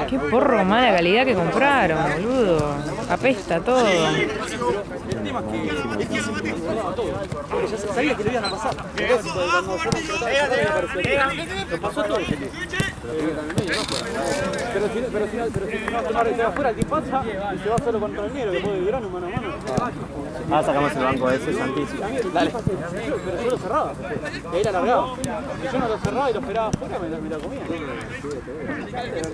Qué porro mala calidad que compraron, boludo. Apesta todo. Sabía que le iban a pasar. Lo pasó todo. Pero si no se va afuera, el que pasa y se va solo contra el negro, que puede vibrar mano a mano. Sacamos el banco ese, Santísimo. Dale. Pero yo lo cerraba. Y ahí la largaba. Si yo no lo cerraba y lo esperaba afuera, me la comía.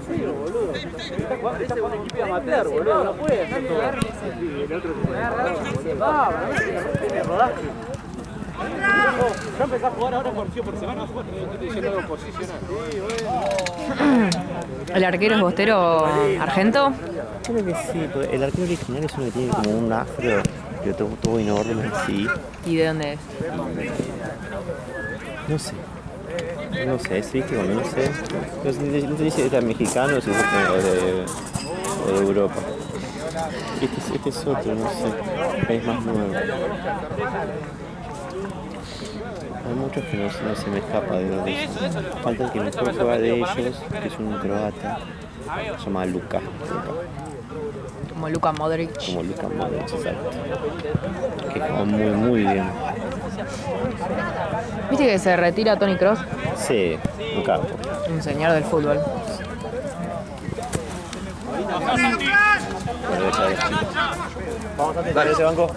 Sí, boludo. Está jugando un equipo amateur, boludo. No puede hacer todo. El otro tiene rodaje. Yo empecé a jugar ahora por semana, estoy diciendo algo posicional. ¿El arquero es Bostero Argento? Creo que sí, el arquero original es uno que tiene como un afro, que todo enorme así. ¿Y de dónde es? No sé. No sé, sí, que bueno, no sé. No sé si era mexicano o si es de Europa. Este es otro, no sé. Es más nuevo. Hay muchos que no se me escapa de eso. Falta el que mejor juega de ellos, que es un croata. Se llama Luka. Como Luka Modric. Como Luka Modric, exacto. Que juega muy bien. ¿Viste que se retira Toni Kroos? Sí, un capo. Un señor del fútbol. Vamos a dale ese banco.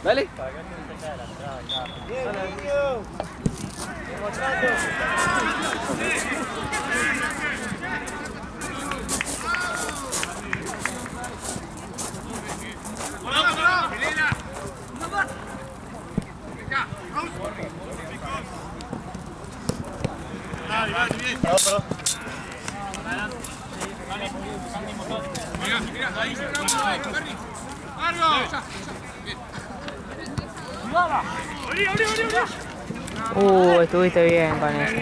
Dale. Estuviste bien con eso.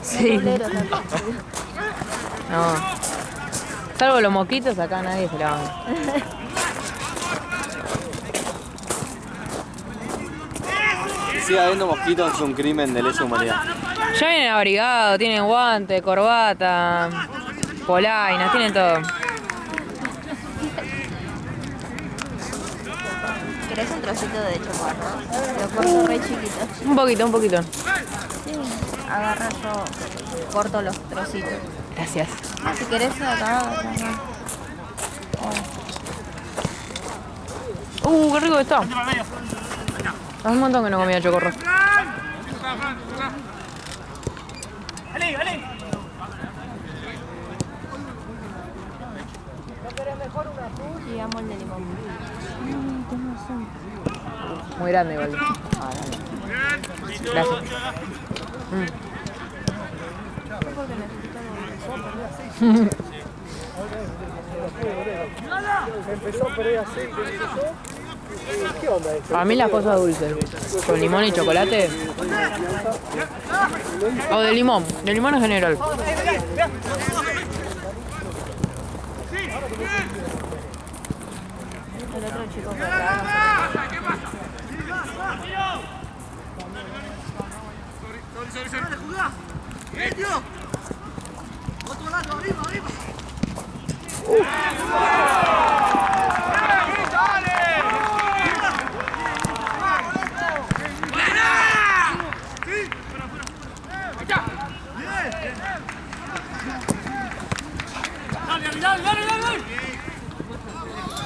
Sí. No. Salvo los moquitos, acá nadie se la banca. Que siga habiendo mosquitos es un crimen de lesa humanidad. Ya vienen abrigados, tienen guante, corbata, polainas, tienen todo. ¿Querés un trocito de chocolate? Lo corto re chiquito. Un poquito. Sí, agarra, yo corto los trocitos. Gracias. Si querés acá. Qué rico que está. Hace un montón que no comía chocorro. Y amo el de limón. Muy grande igual. Gracias. Empezó a perder aceite, ¿qué onda esto? A mí las cosas dulces, con limón y chocolate. O de limón en general. El otro chico que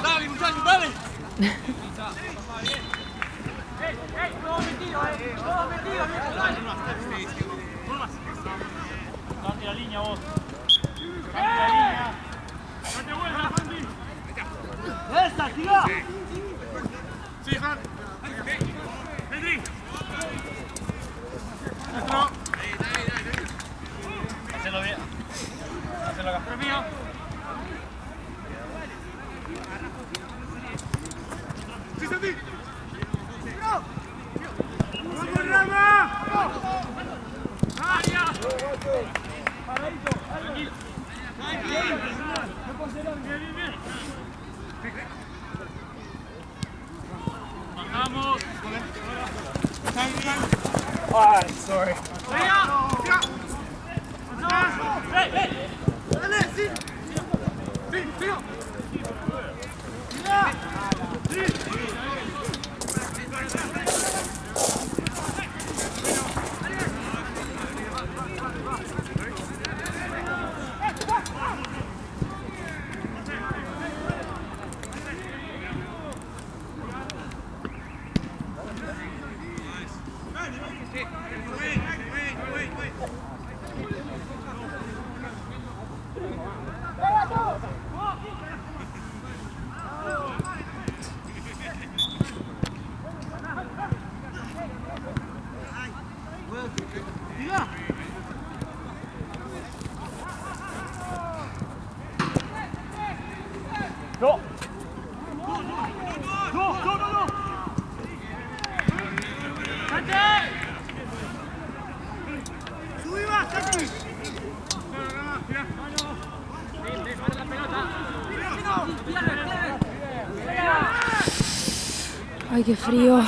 Dale, muchachos, dale. Cambia la línea vos. Cambia la línea. No te vuelvas, Andy. ¡Esa, tira! Sí, Juan. Henry. Hacelo bien. Hacelo acá. Es mío. ¡Sí, Santi! ¡Vamos, Rama! ¡Área! ¡Paradito! ¡Tranquilo! ¡Vamos! ¡Ay, sorry! ¡Dale! ¡Sí! ¡Sí! ¡Sí! ¡No! Ay, qué frío.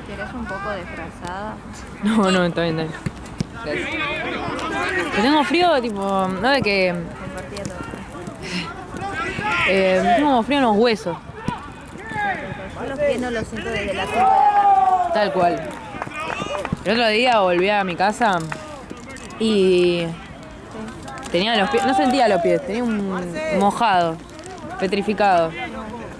¿Querés un poco de frazada? No, no, está bien, está bien. Yo tengo frío, tipo, no de que... Compartía todo. tengo frío en los huesos. Yo los pies no los siento desde las 5 de la tarde. Tal cual. El otro día volví a mi casa y tenía los pies, no sentía los pies, tenía un mojado, petrificado.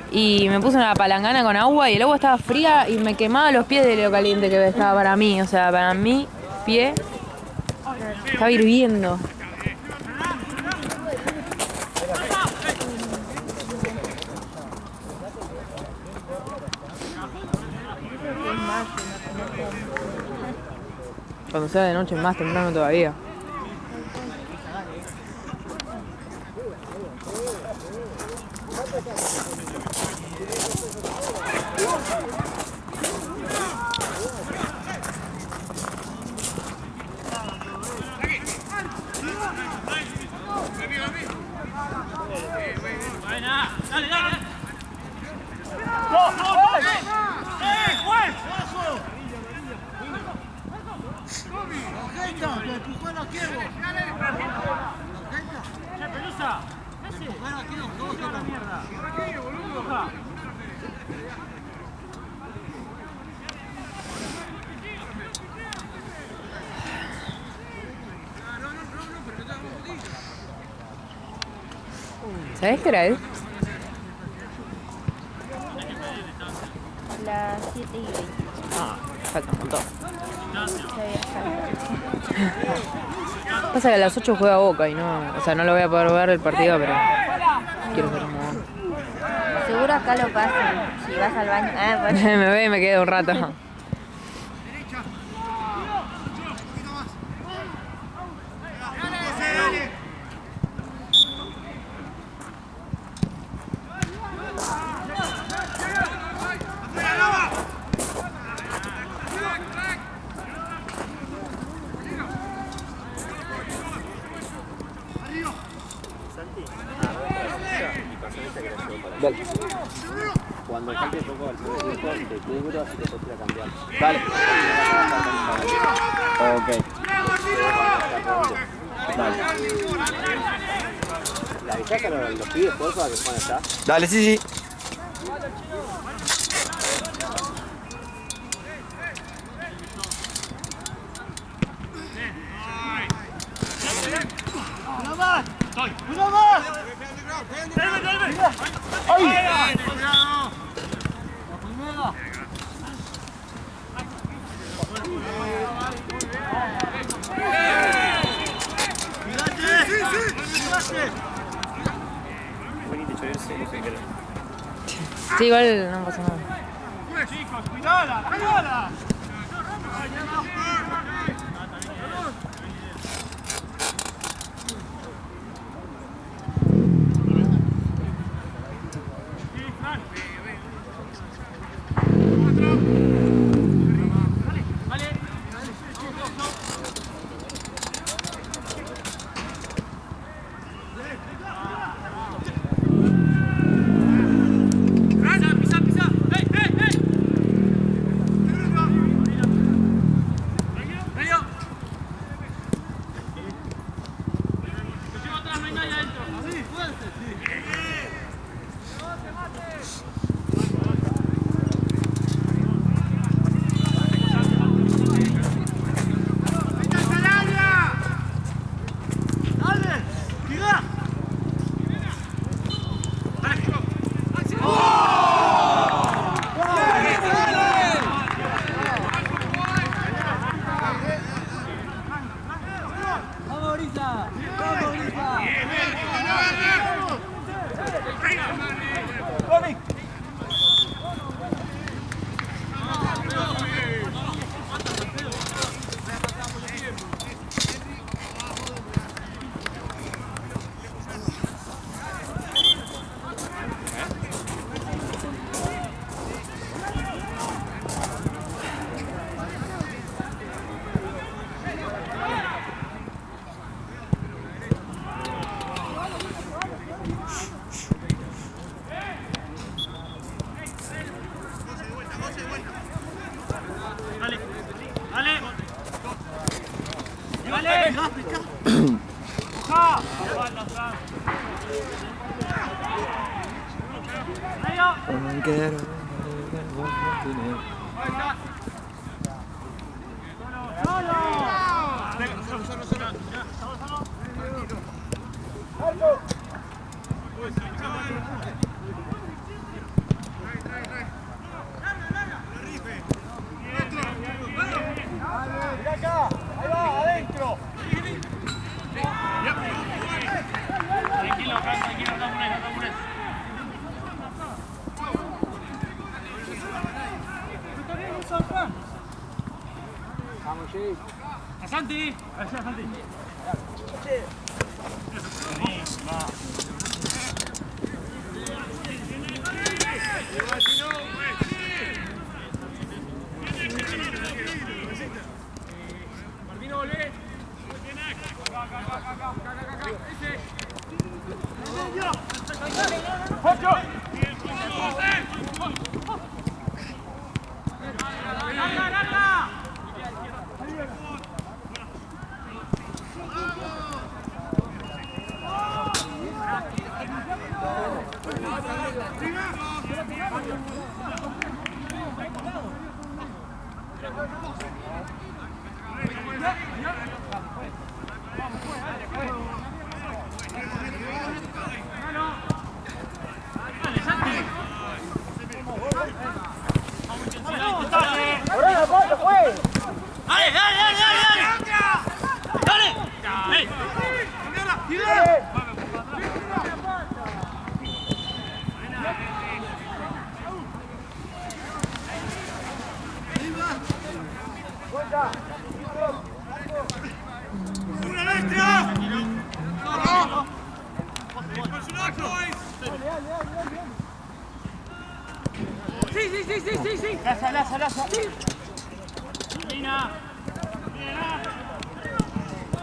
Y me puse una palangana con agua y el agua estaba fría y me quemaba los pies de lo caliente que estaba para mí. O sea, para mí, pie estaba hirviendo. Cuando sea de noche más temprano todavía. Dale, dale. ¡No, no, no! ¡Juez! ¡Agenda! ¡Que empujó la Kievo! ¡Che, Pelusa! ¡Empujar a Kievo! ¡Todo está la mierda! ¡Tranquilo, boludo! ¿Sabés qué hora es? Las 7:20. Ah, falta un montón. Todavía falta. Pasa que a las 8 juega Boca y no... O sea, no lo voy a poder ver el partido, pero... Quiero ver cómo va. Seguro acá lo pasan. Si vas al baño. Ah, bueno. Me ve y me quedo un rato. Dale. Cuando cambie un poco el segundo tiempo, te digo así que podría cambiar. Dale. Ok. Dale. ¿La avisás a los pibes, por favor, que ponen allá? Dale, sí, sí. Sí, igual no pasa nada. Santi! Santi! Martino, volvé. Sí. Laza. Mira.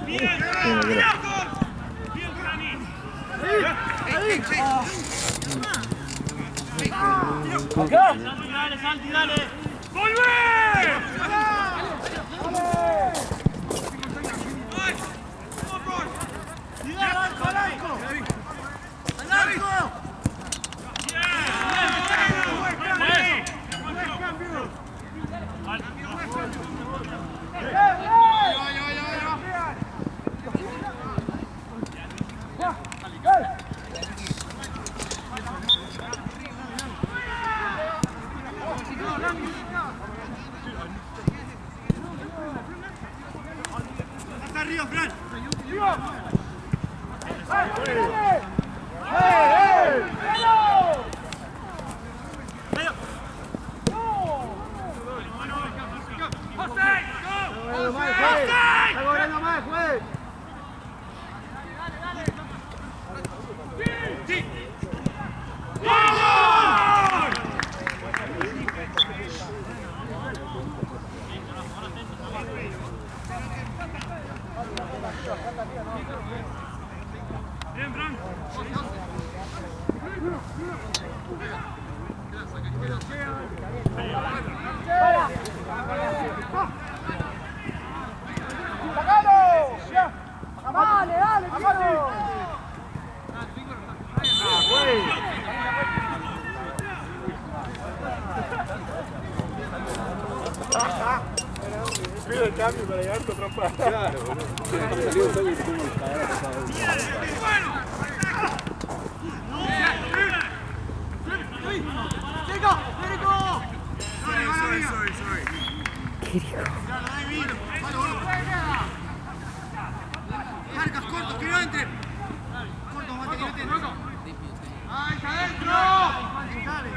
Bien, Santi, dale. ¡Volvé! Yeah. arriba, Fran! Pido el cambio para llegar con trompa. Claro, boludo. Salió un toque y tengo el cagar a pasar. Marcas cortos, que no entre. Cortos, mate, que no entre. ¡Ahí está adentro! Dale.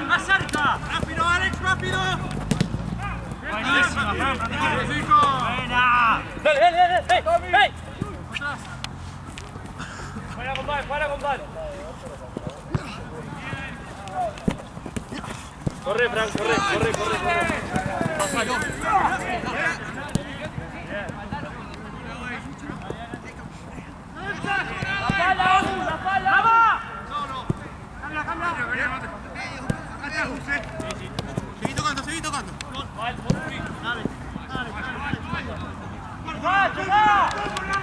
¡Más cerca! ¡Rápido, Alex, rápido! Buenísima, Fran. ¡Buena! ¡Dale, dale, dale! ¡Hey! ¡Fuera, compadre! ¡Fuera, compadre! Corre, Fran, corre. ¡La pala! ¡Cambia! Seguí tocando. Dale.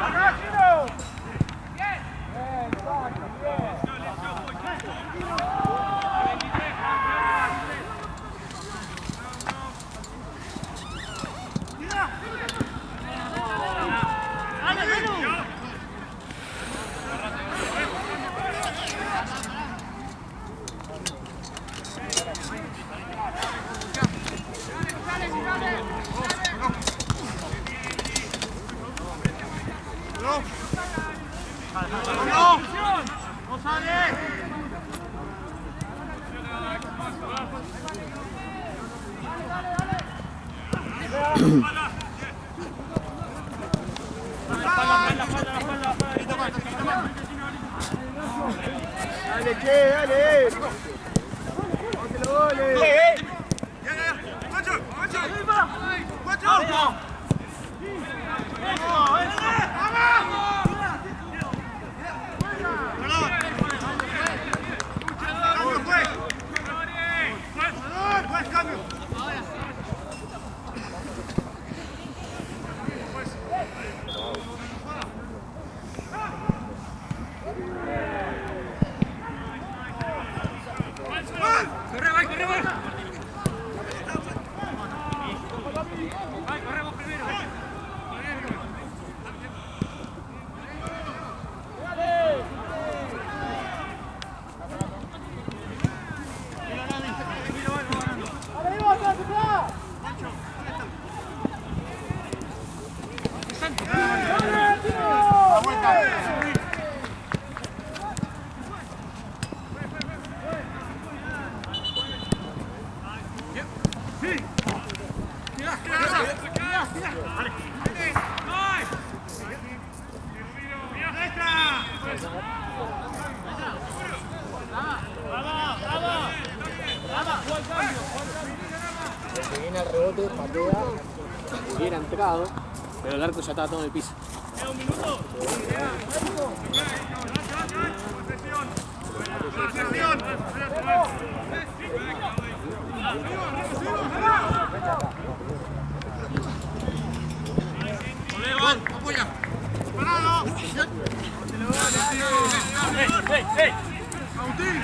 ¡Acá, Chino! Dale, che, dale. ¡Póntelo, gole! Se viene al rebote, patea, hubiera entrado, pero el arco ya estaba todo en el piso. ¡Apoya! ¡Ey! ¡Agustín!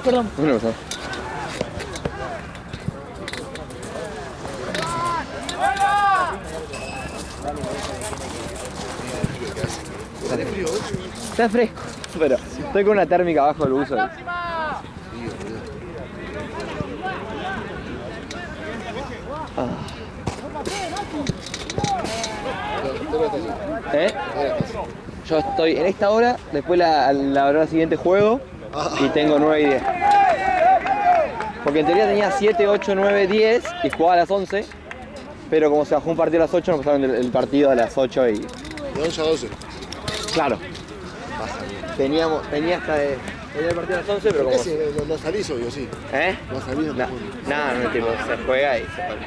Perdón. Bueno, pasa. Está fresco, pero estoy con una térmica abajo del uso. Yo estoy en esta hora, después la hora siguiente juego y tengo 9 y 10. Porque en teoría tenía 7, 8, 9, 10 y jugaba a las 11. Pero como se bajó un partido a las 8, nos pasaron el partido a las 8 y... De 11 a 12. Claro. Tenía hasta el partido a las 11, pero como... No salís, obvio, sí. ¿Eh? No salís, no te No, no, tipo, se juega y se juega.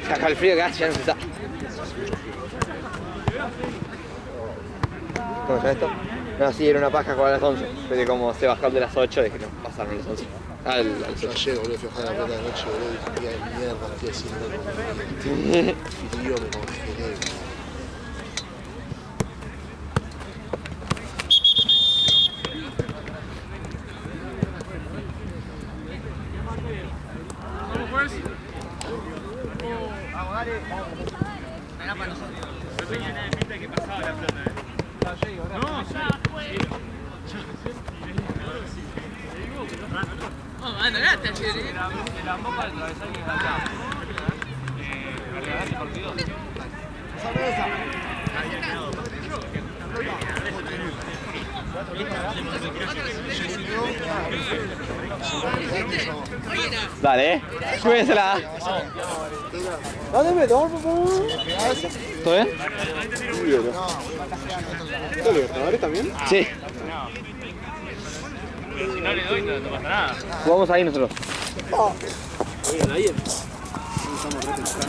Saca el frío que hace, ya no se está. ¿Cómo se llama esto? No, sí, era una paja jugar a las 11. Pero como se bajaron de las 8, dije no, pasaron a las 11. Al Yo ayer, boludo, fui a jugar a la plata de noche, boludo, y dije, de mierda, estoy haciendo. Frío, me congelé. Dale, jueguensela. ¿Dónde me tomo, por favor? ¿Todo bien? ¿Los Libertadores también? Sí. Si no le doy, no pasa nada. Jugamos ahí nosotros. Oigan, ahí.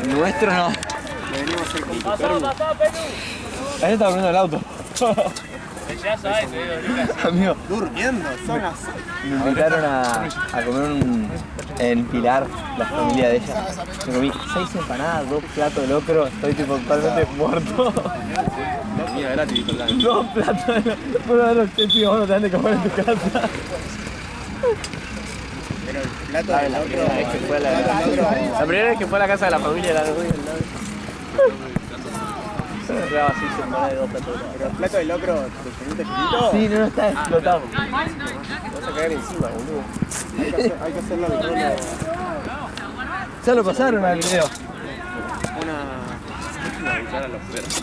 Nuestro no. Le venimos a hacer con tu perro. Ahí está durmiendo el auto. Ya sabes, te digo, Lucas. Amigo, Durmiendo, son las... me invitaron a comer en Pilar, la familia de ella. Me comí 6 empanadas, 2 platos de locro, estoy tipo totalmente muerto. Mira, gratis, dijo el 2 platos de locro. Bueno, a los que tío, vos no te dan de comer en tu casa. Pero el plato de La primera vez que fue a la casa de la familia de la Rubia. Se así, se empanadas de 2 platos de locro. Pero el plato de locro, ¿te lleniste chiquito? Sí, no está explotado. Te vas a caer encima, boludo. Hay que hacerlo de todo. Ya lo pasaron al video. Una cuchara a los perros.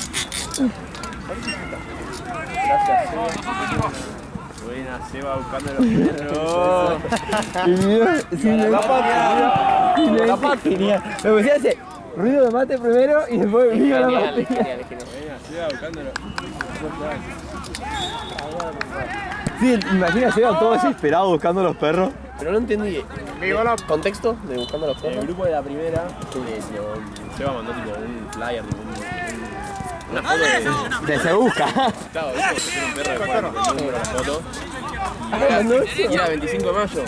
Gracias, Seba. Buena, Seba buscando los perros. El video, sí, la patria. Me decía ese ruido de mate primero y después viva la patria. Seba buscando los Sí, imagina Seba todo desesperado buscando los perros. Pero no entendí el contexto de buscando los perros. El grupo de la primera, Seba mandó tipo un flyer, tipo una foto de... Se busca. Claro, dijo, un perro de cuarto, con una foto. Y era 25 de mayo.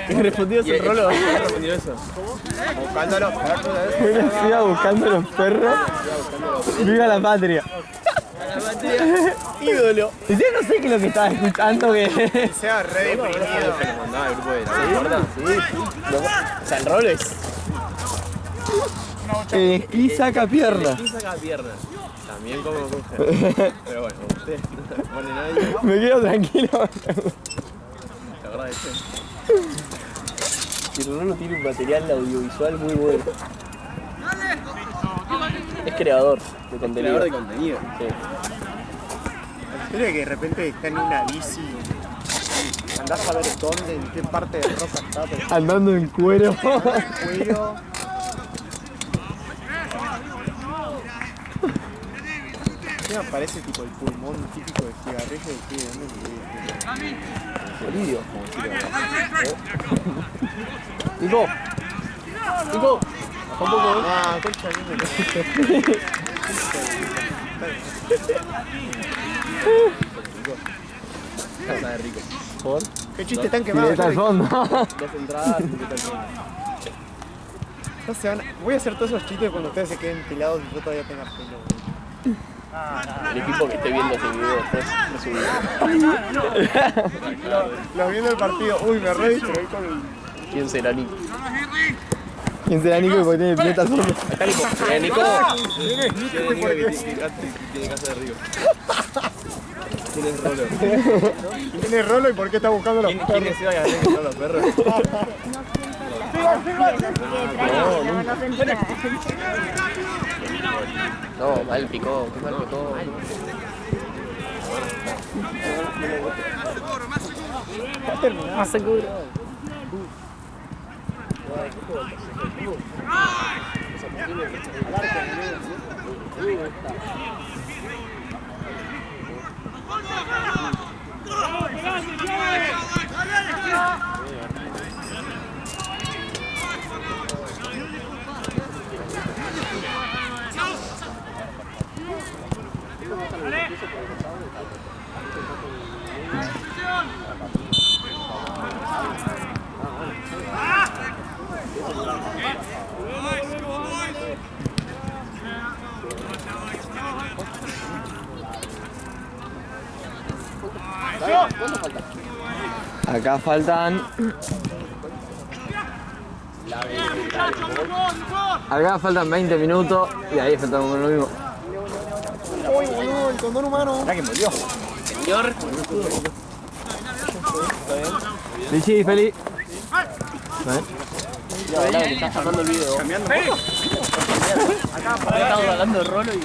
¿Y respondió ese rolo? Respondió eso. Buscando los perros. Seba buscando los perros. Viva la patria. Ídolo. Yo no sé qué es lo que estaba escuchando que... Sea re deprimido. Se lo mandaba el grupo de la gorda. Sí. San Roles. El esquí saca pierna. El esquí saca pierna. También como mujer. Pero bueno, ustedes no ponen nadie. Me quedo tranquilo. La verdad es que Ronaldo tiene un material audiovisual muy bueno. Es creador de contenido. Creador de contenido. Sí. La historia que de repente está en una bici, andás a ver dónde, en qué parte de ropa está, pero Andando en cuero. el cuello. ¿Qué me parece tipo el pulmón típico de cigarrillo de qué? Bolivia, como Nico. Nico. Baja un poco, Ah, concha de mí. Casa de rico. ¿Por? Qué chiste tan quemado. Pileta al fondo. 2 entradas, pileta al fondo. No se van a- Voy a hacer todos esos chistes cuando ustedes se queden pelados y yo todavía tenga pelo. El equipo que esté viendo este video después Los viendo el partido. Uy, me re distraí con el... ¿Quién será Nico? ¿Quién será Nico porque tiene pileta al fondo? Acá Nico. Nico. Tiene casa de Rico. ¿Quién es Rolo? ¿Quién es Rolo y por qué está buscando los ¿Quién perros? es Eva que son los perros? No, mal picó, qué mal picó. Más seguro. Acá faltan. Acá faltan 20 minutos y ahí faltamos con lo mismo. Uy, boludo, el condón humano. Mirá que murió. Señor. Sí, feliz. Ya, que estás armando el video. Cambiando. Estamos hablando de Rolo y...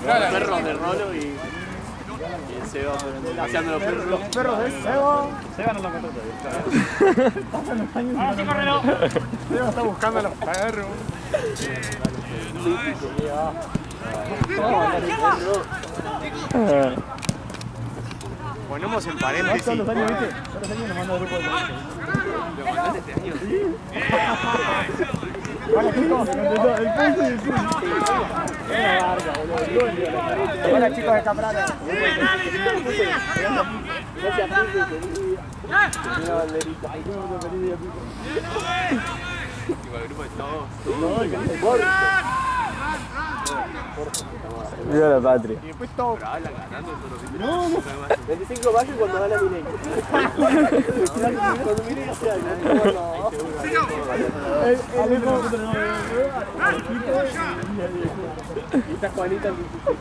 Los perros de Rolo y el Seba paseando los perros. Los perros de Seba. Seba no lo encontró todavía. Seba está buscando a los perros. Ponemos en paréntesis. ¿Todos los años, viste? Todos los años nos manda grupo de ¿Lo mandaste este año? Hola chicos, el punto y el punto. Hola chicos de Caprara. Viva la patria. Y después todo. No, no. 25 de mayo cuando gana Milei. Cuando Milei hace algo. Y está Juanita en 16.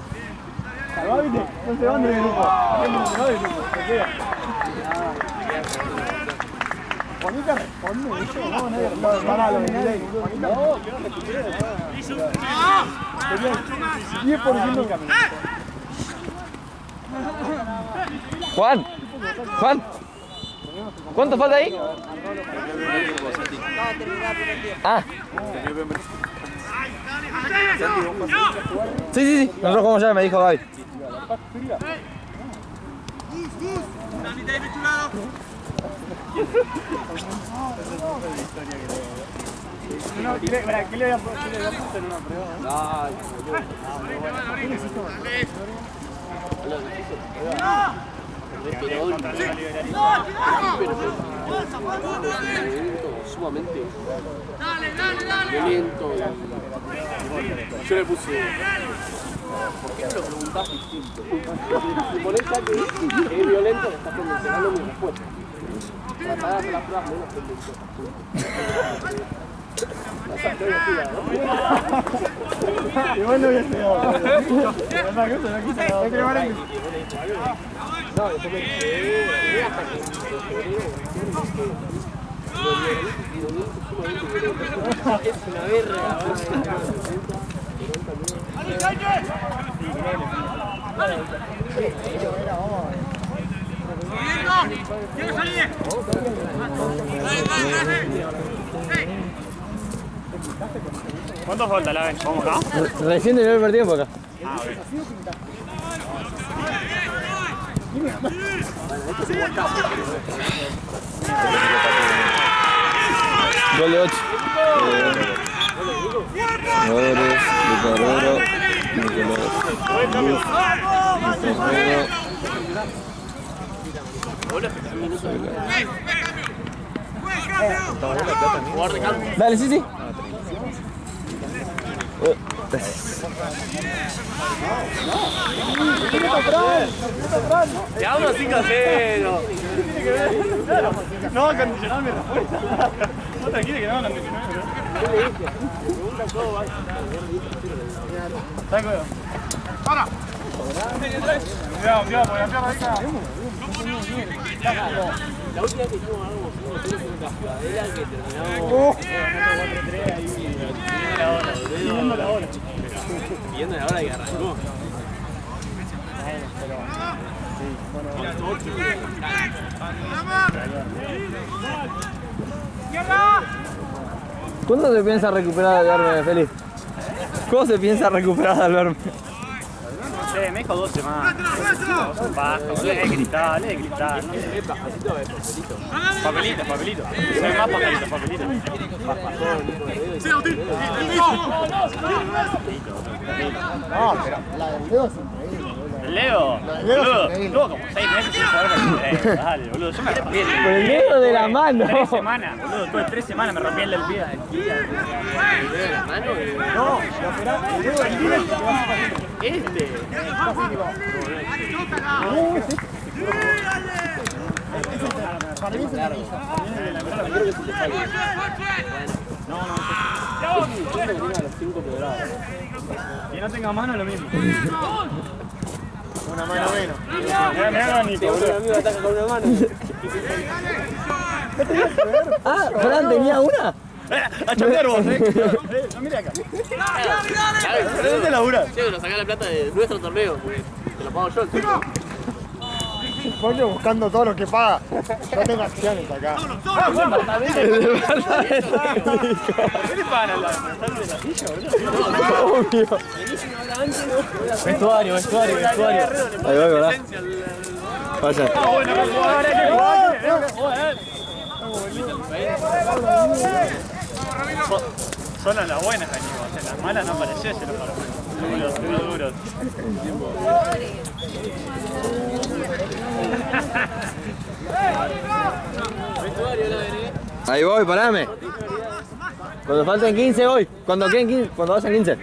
Salva, viste, no se van del grupo. No se van del grupo, se queda. Juanita responde, ¿viste? No, nadie responde. Pará, lo de Milei. Juanita, no, que no recuperé de nada. 10% camino. Juan. Juan. ¿Cuánto falta ahí? Ah. Sí, sí, sí. Nosotros jugamos ya, me dijo Gaby. No, ¿qué le voy a poner en una prueba? Ay, sumamente violento. Yo le puse. ¿Por qué me lo preguntás distinto? Si ponés ya que es violento, le estás condicionando mi respuesta. Para pagar las pruebas menos condiciones. Igual no había pegado. La verdad que eso no quise nada. No, después me quedé hasta que es una verga. ¡Quiero salir! ¿Cuánto falta la vez? ¿Vamos acá? Recién terminó el partido por acá. Ah, ok. Gol de 8. Jugadores, Lucarrero, Nicolás, Luz, Dale, sí, sí. Ya uno 5-0. No, condicionar mi respuesta. No, tranquilo que no, condicionar. Está cuidado. ¡Para! Cuidado, porque la pierna ahí cae. La última vez que hicimos algo así, una cascadera que terminamos. Viendo la hora que arrancó. ¿Cuándo se piensa recuperar de verme, Feliz? ¿Cómo se piensa recuperar de verme? No sé, me dijo 2 semanas. Bajo, lee cristal, lee cristal. Papelito, papelito. No hay más papelito, papelito. No, pero la del dedo es increíble. ¿El Leo? Boludo, tuvo como 6 meses sin jugar con el dedo. Dale, boludo, yo me rompí el Con el dedo de la mano. 3 semanas, boludo, tuve 3 semanas, me rompí el del pie. No, lo operaste, el dedo del pie. Este. Que no tenga mano es lo mismo. Una mano menos. Mirá, Nico, boludo. amigo ataca con una mano. Ah, Fran tenía una. A chambear vos, no mire acá. ¿Pero dónde laburás? Che, nos sacá la plata de nuestro torneo, porque te lo pago yo el tuyo. Pollo buscando todo lo que paga. No tengo acciones acá. ¿Qué le pagan al lado? ¿Están de la silla, boludo? Obvio. Vestuario. Ahí va, ¿verdad? Vaya. Bueno, ahora hay que jugar. Solo en las buenas venimos, en las malas no apareció ese los duros. Ahí voy, parame. Cuando falten 15 voy. Cuando queden 15, cuando vayan 15.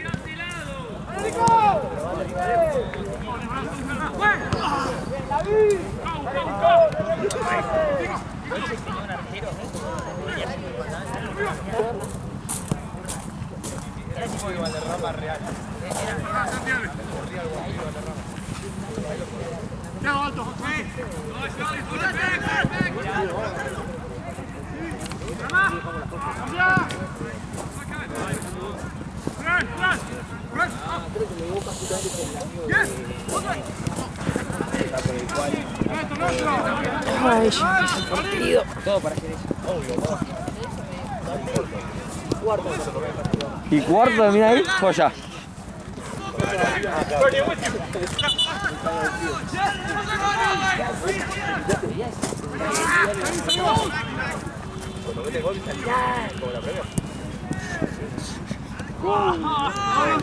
Thiago, alto. Ay, ya empieza el partido. Y cuarto termina ahí, joya.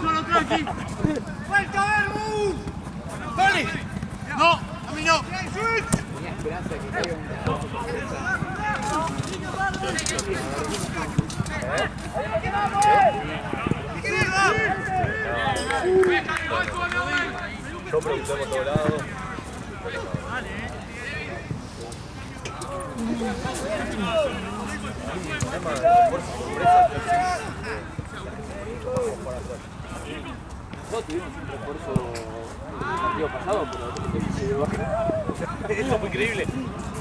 Solo tranqui. ¡Vuelta, Verbu! ¡Vale! No, a mí no. Tenía esperanza de que caiga Yo pregunté por todos lados. Nosotros tuvimos un refuerzo el partido pasado, pero Eso fue increíble.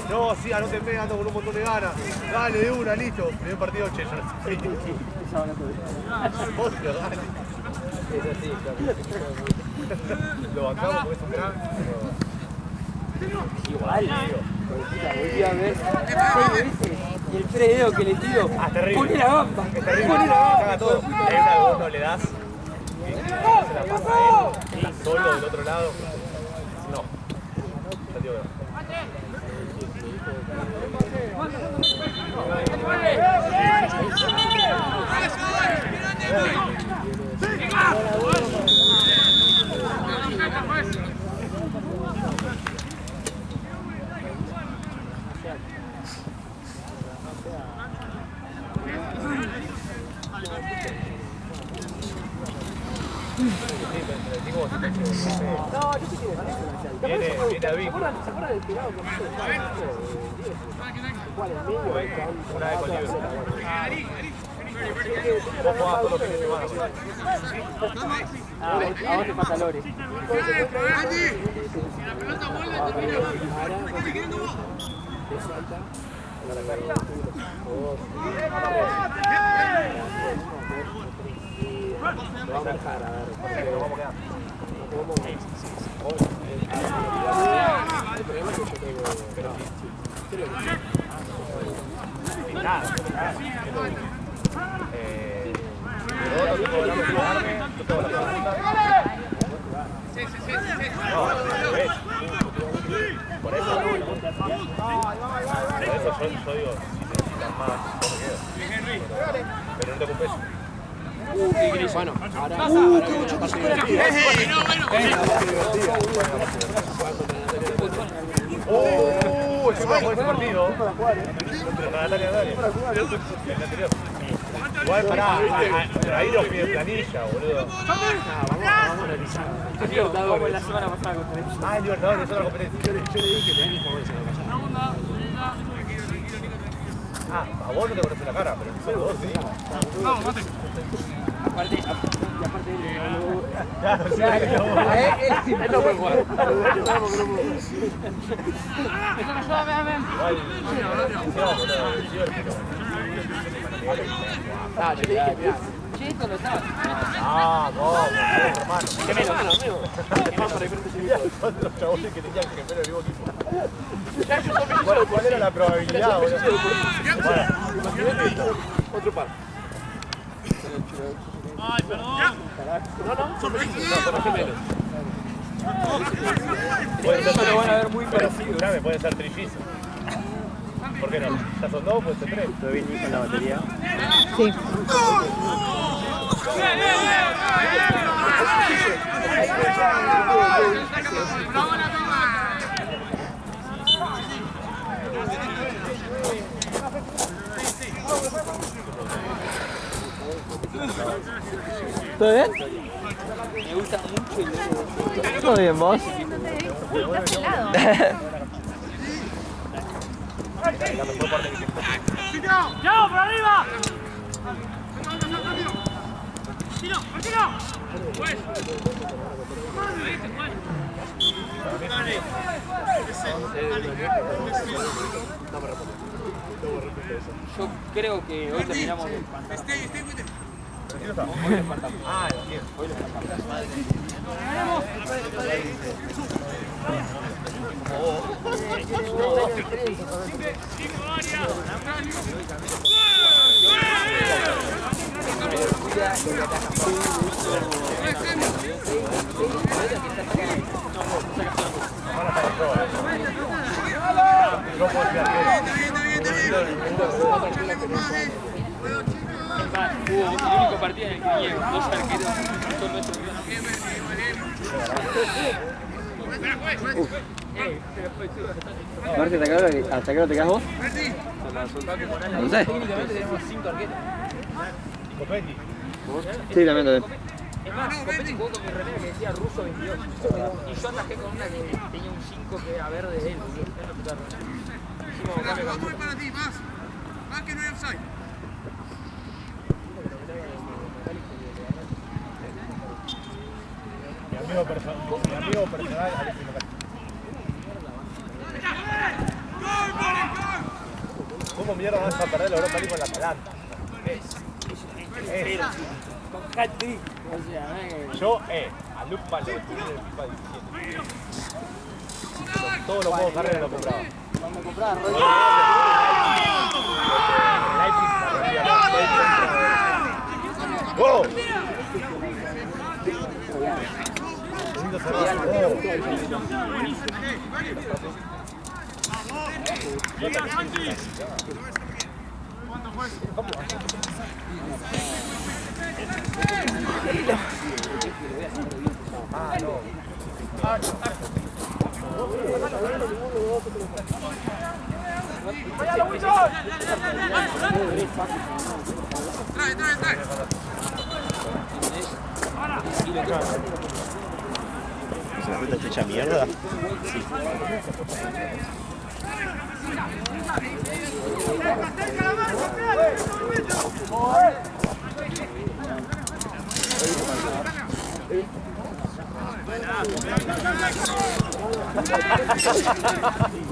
No, sí, anótenme, ando con un montón de ganas. Dale, de una, listo. Primer partido, che, yo no sé. Otro, dale. es así, claro. Lo bancamos porque es un gran. Igual, volví a ver 6 veces y el Fredo que le tiro. Terrible. Pone la gamba. Es terrible. Pone la gamba. Caga todo. Hay una que vos no le das. Se la pasa a él. Está solo del otro lado. No. Ya te digo que no. Viene David. Una de con libre. Vos jugás todos los fines de semana. A vos te falta Lore. Andy, si la pelota vuelve, te tiro. Andy, queriendo vos. Lo vamos a dejar, a ver. Lo vamos a quedar. Nada. Por eso yo digo, si necesitas más, ¿cómo queda? Pero no te ocupes. Bueno, ahora ¡Qué mucho que se puede! Ese fue ese partido. Contra Natalia Dalia. El anterior. Igual pará, ahí nos pide planilla, boludo. Vamos a analizar. Como la semana pasada contra ellos. Ah, el Libertadores es otra competencia. Yo le dije que tenés que jugar esa pasada. Ah, a vos no te conoces la cara, pero nosotros dos, sí. Aparte Claro, sí, él no puede jugar. Ah, yo le dije, mirá. che, esto lo estaba. Ah, no, hermano. Gemelo, amigo. Vamos para diferentes equipos. Son los chabones que tenían que gemelo el mismo equipo. Ya yo soy ¿Cuál era la probabilidad, boludo? Imagínate otro par. Ay, perdón. No, son gemelos. Eso lo van a ver muy parecido. Puede ser trillizos. ¿Por qué no? Ya son dos, puede ser tres. ¿Todo bien con la batería? Sí. ¿Todo bien? Me gusta mucho el ¿Todo bien, vos? Uy, está pelado. ¡Ya, por arriba! ¡Tiro, tiro! Pues. Yo creo que hoy terminamos el pantalón. Hoy les faltamos. Ah, entiendo. Hoy les faltamos. No puedo tirar Hubo el único partido en el que vinieron 2 arqueros son nuestros. Marce, ¿hasta qué hora te quedas vos? No sé. Técnicamente tenemos 5 arqueros. Copetti. Sí, también. Es más, Copetti jugó con mi remera que decía ruso 22. Y yo atajé con una que tenía un 5 que era verde de él. Hicimos un cambio con Más que no hay offside. Mi amigo personal, Alexis Macari. ¿Cómo mierda vas a perder la Europa League con la Atalanta? Con hat-trick. O sea, Yo, a Luke Pan lo descubrí en el FIFA 17. Todos los juegos de carrera lo compraba. cuando compraba ¡Wow! ¿Es una fruta hecha mierda? Sí.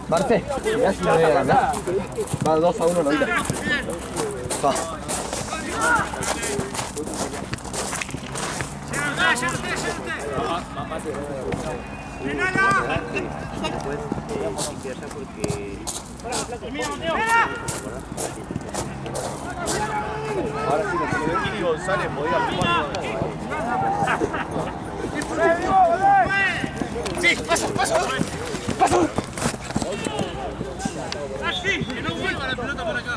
Marce, mirá si lo voy a ganar. Va 2-1 la vida. Va. Ahora sí, Kini González podía jugar. Sí, pasa. Así, que no vuelva la pelota por acá.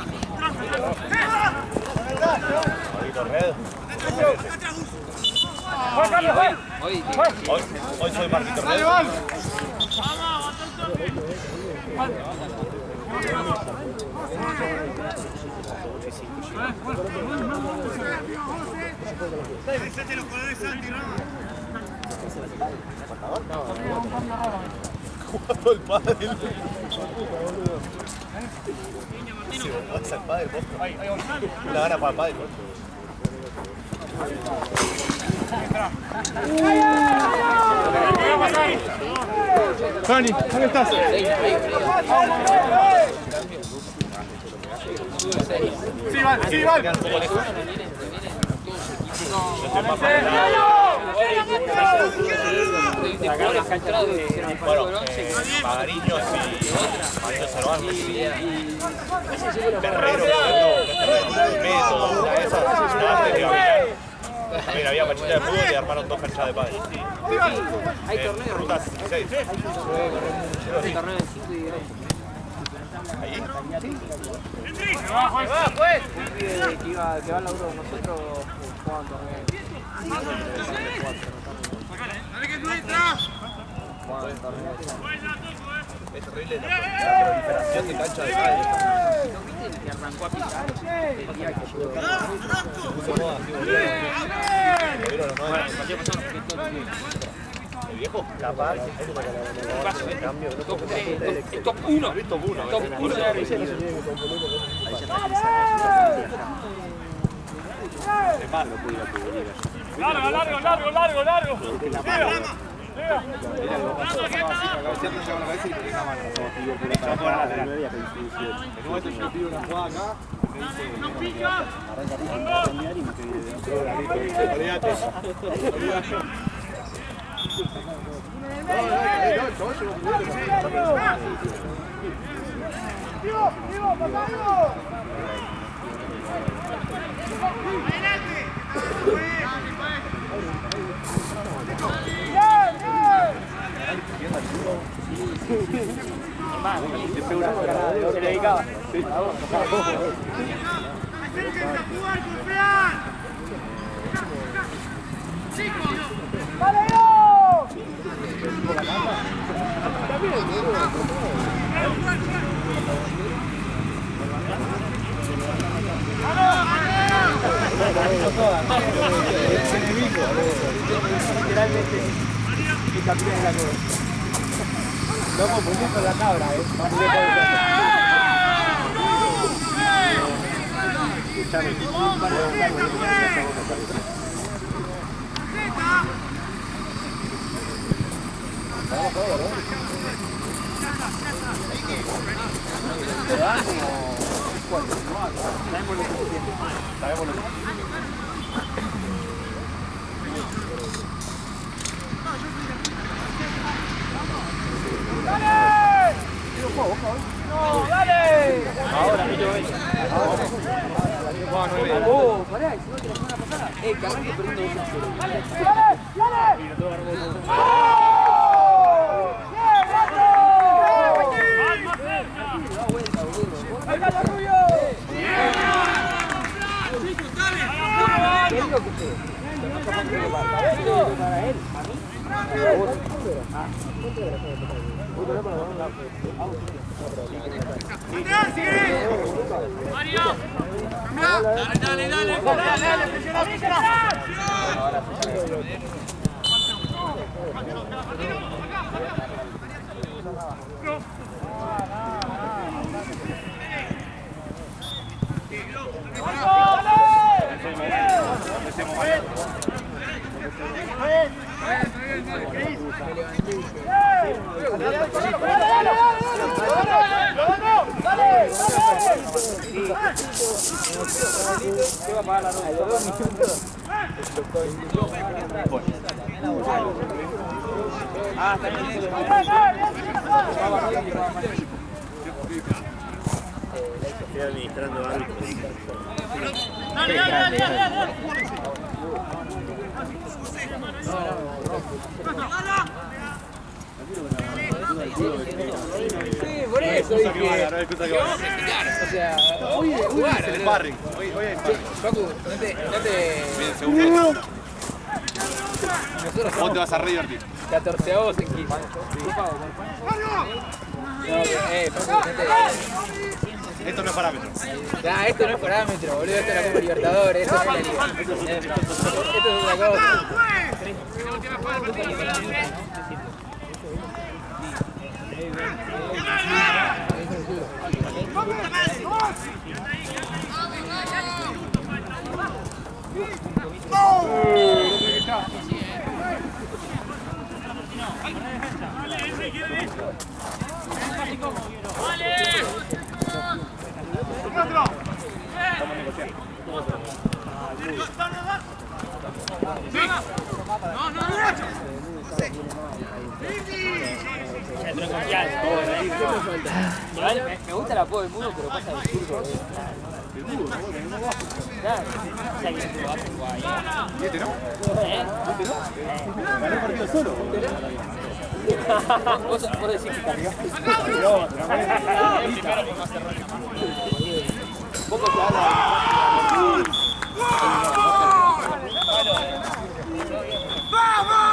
Red. Hoy soy Marquito Red. Pensate los colores Santi, Ramos. Jugando el pádel. Se pasa el pádel, vos. La gana para el pádel, vos. Tony, ¿dónde estás? Sí, Val. Bueno, Magariños y Mario Cervantes. Guerrero, método, una de esas, también había canchita de fútbol y armaron 2 canchas de pádel. Hay torneos. Ruta 16. Hay torneos de 5 y 10. ¿Ahí? Pues. Que va al laburo con nosotros jugaban torneos. Dale que tú entras. Es terrible la proliferación de canchas de pádel. Que arrancó a picar el día que llegó. Se puso moda, así volvieron los 90. ¿El viejo? Capaz. Cambio, Top 1. Top 1. Largo. No pica. Se le dedicaba. Acérquense a jugar, golpear. Chicos. Literalmente, el capitán de la cosa. Vamos a poner con la cabra, Estoy administrando árbitros. Sí, por eso dije. O sea, hoy jugar. El sparring. Hoy hay sparring. Facu, no te. Nosotros Vos te vas a re divertir. 14avos en 15. Facu, no te. Esto no es parámetro. Ya, esto no es parámetro, boludo. Esto es la Copa Libertadores, esto no es la Liga. Esto es otra cosa. Me gusta el apodo del mudo, pero pasa el turco. El mudo, ¿no? Claro. ¿Y este no? ¿Este no? Ganó el partido solo. Vos decís que cargás. Poco se habla. ¡Vamos!